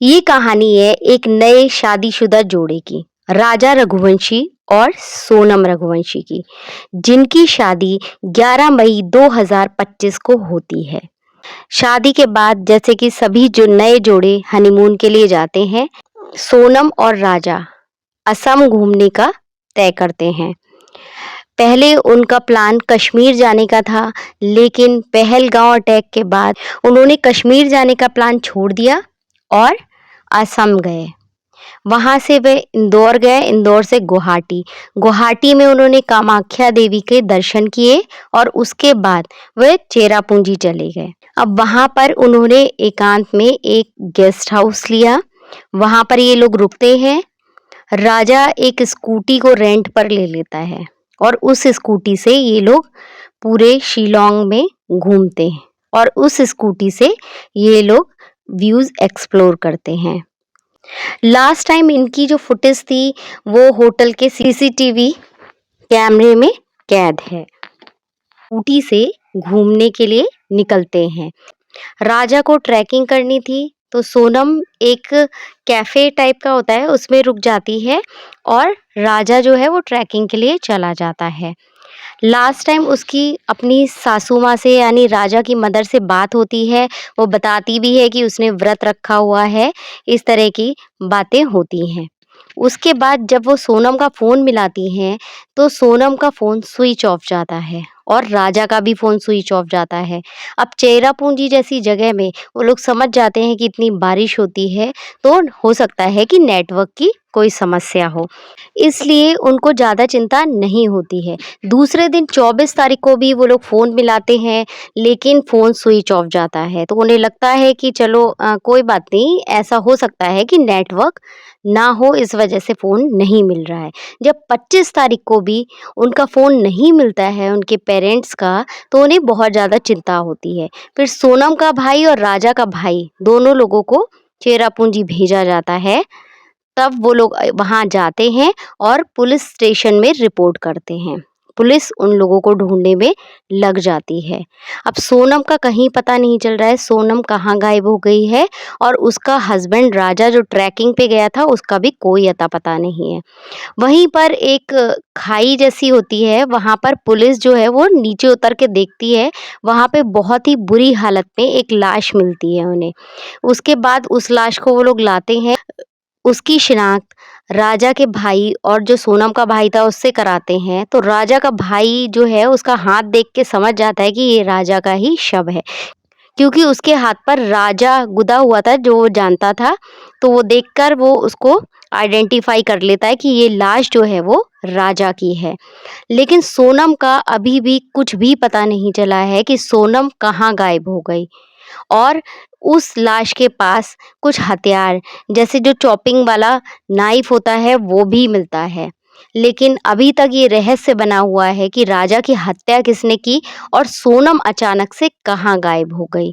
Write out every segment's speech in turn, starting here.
ये कहानी है एक नए शादीशुदा जोड़े की, राजा रघुवंशी और सोनम रघुवंशी की, जिनकी शादी 11 मई 2025 को होती है। शादी के बाद जैसे कि सभी जो नए जोड़े हनीमून के लिए जाते हैं, सोनम और राजा असम घूमने का तय करते हैं। पहले उनका प्लान कश्मीर जाने का था, लेकिन पहलगांव अटैक के बाद उन्होंने कश्मीर जाने का प्लान छोड़ दिया और असम गए। वहाँ से वे इंदौर गए, इंदौर से गुवाहाटी। गुवाहाटी में उन्होंने कामाख्या देवी के दर्शन किए और उसके बाद वे चेरापूंजी चले गए। अब वहाँ पर उन्होंने एकांत में एक गेस्ट हाउस लिया। वहाँ पर ये लोग रुकते हैं। राजा एक स्कूटी को रेंट पर ले लेता है और उस स्कूटी से ये लोग पूरे शिलोंग में घूमते हैं और उस स्कूटी से ये लोग व्यूज एक्सप्लोर करते हैं। लास्ट टाइम इनकी जो फुटेज थी वो होटल के सीसीटीवी कैमरे में कैद है। ऊटी से घूमने के लिए निकलते हैं। राजा को ट्रैकिंग करनी थी तो सोनम एक कैफे टाइप का होता है उसमें रुक जाती है और राजा जो है वो ट्रैकिंग के लिए चला जाता है। लास्ट टाइम उसकी अपनी सासू माँ से यानी राजा की मदर से बात होती है। वो बताती भी है कि उसने व्रत रखा हुआ है। इस तरह की बातें होती हैं। उसके बाद जब वो सोनम का फ़ोन मिलाती हैं तो सोनम का फ़ोन स्विच ऑफ जाता है और राजा का भी फ़ोन स्विच ऑफ जाता है। अब चेरापूंजी जैसी जगह में वो लोग समझ जाते हैं कि इतनी बारिश होती है तो हो सकता है कि नेटवर्क की कोई समस्या हो, इसलिए उनको ज़्यादा चिंता नहीं होती है। दूसरे दिन 24 तारीख को भी वो लोग फ़ोन मिलाते हैं, लेकिन फ़ोन स्विच ऑफ जाता है। तो उन्हें लगता है कि चलो कोई बात नहीं, ऐसा हो सकता है कि नेटवर्क ना हो, इस वजह से फ़ोन नहीं मिल रहा है। जब 25 तारीख को भी उनका फ़ोन नहीं मिलता है उनके पेरेंट्स का, तो उन्हें बहुत ज़्यादा चिंता होती है। फिर सोनम का भाई और राजा का भाई दोनों लोगों को चेरापूंजी भेजा जाता है। तब वो लोग वहाँ जाते हैं और पुलिस स्टेशन में रिपोर्ट करते हैं। पुलिस उन लोगों को ढूंढने में लग जाती है। अब सोनम का कहीं पता नहीं चल रहा है, सोनम कहाँ गायब हो गई है और उसका हस्बैंड राजा जो ट्रैकिंग पे गया था उसका भी कोई अता पता नहीं है। वहीं पर एक खाई जैसी होती है, वहाँ पर पुलिस जो है वो नीचे उतर के देखती है। वहाँ पे बहुत ही बुरी हालत में एक लाश मिलती है उन्हें। उसके बाद उस लाश को वो लोग लाते हैं। उसकी शिनाख्त राजा के भाई और जो सोनम का भाई था उससे कराते हैं। तो राजा का भाई जो है उसका हाथ देख के समझ जाता है कि ये राजा का ही शव है, क्योंकि उसके हाथ पर राजा गुदा हुआ था जो वो जानता था। तो वो देखकर वो उसको आइडेंटिफाई कर लेता है कि ये लाश जो है वो राजा की है। लेकिन सोनम का अभी भी कुछ भी पता नहीं चला है कि सोनम कहाँ गायब हो गई। और उस लाश के पास कुछ हथियार जैसे जो चॉपिंग वाला नाइफ होता है वो भी मिलता है। लेकिन अभी तक ये रहस्य बना हुआ है कि राजा की हत्या किसने की और सोनम अचानक से कहाँ गायब हो गई।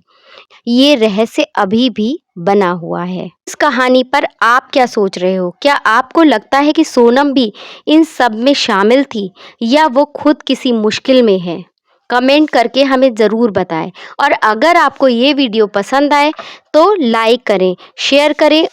ये रहस्य अभी भी बना हुआ है। इस कहानी पर आप क्या सोच रहे हो? क्या आपको लगता है कि सोनम भी इन सब में शामिल थी या वो खुद किसी मुश्किल में है? कमेंट करके हमें ज़रूर बताएं। और अगर आपको ये वीडियो पसंद आए तो लाइक करें, शेयर करें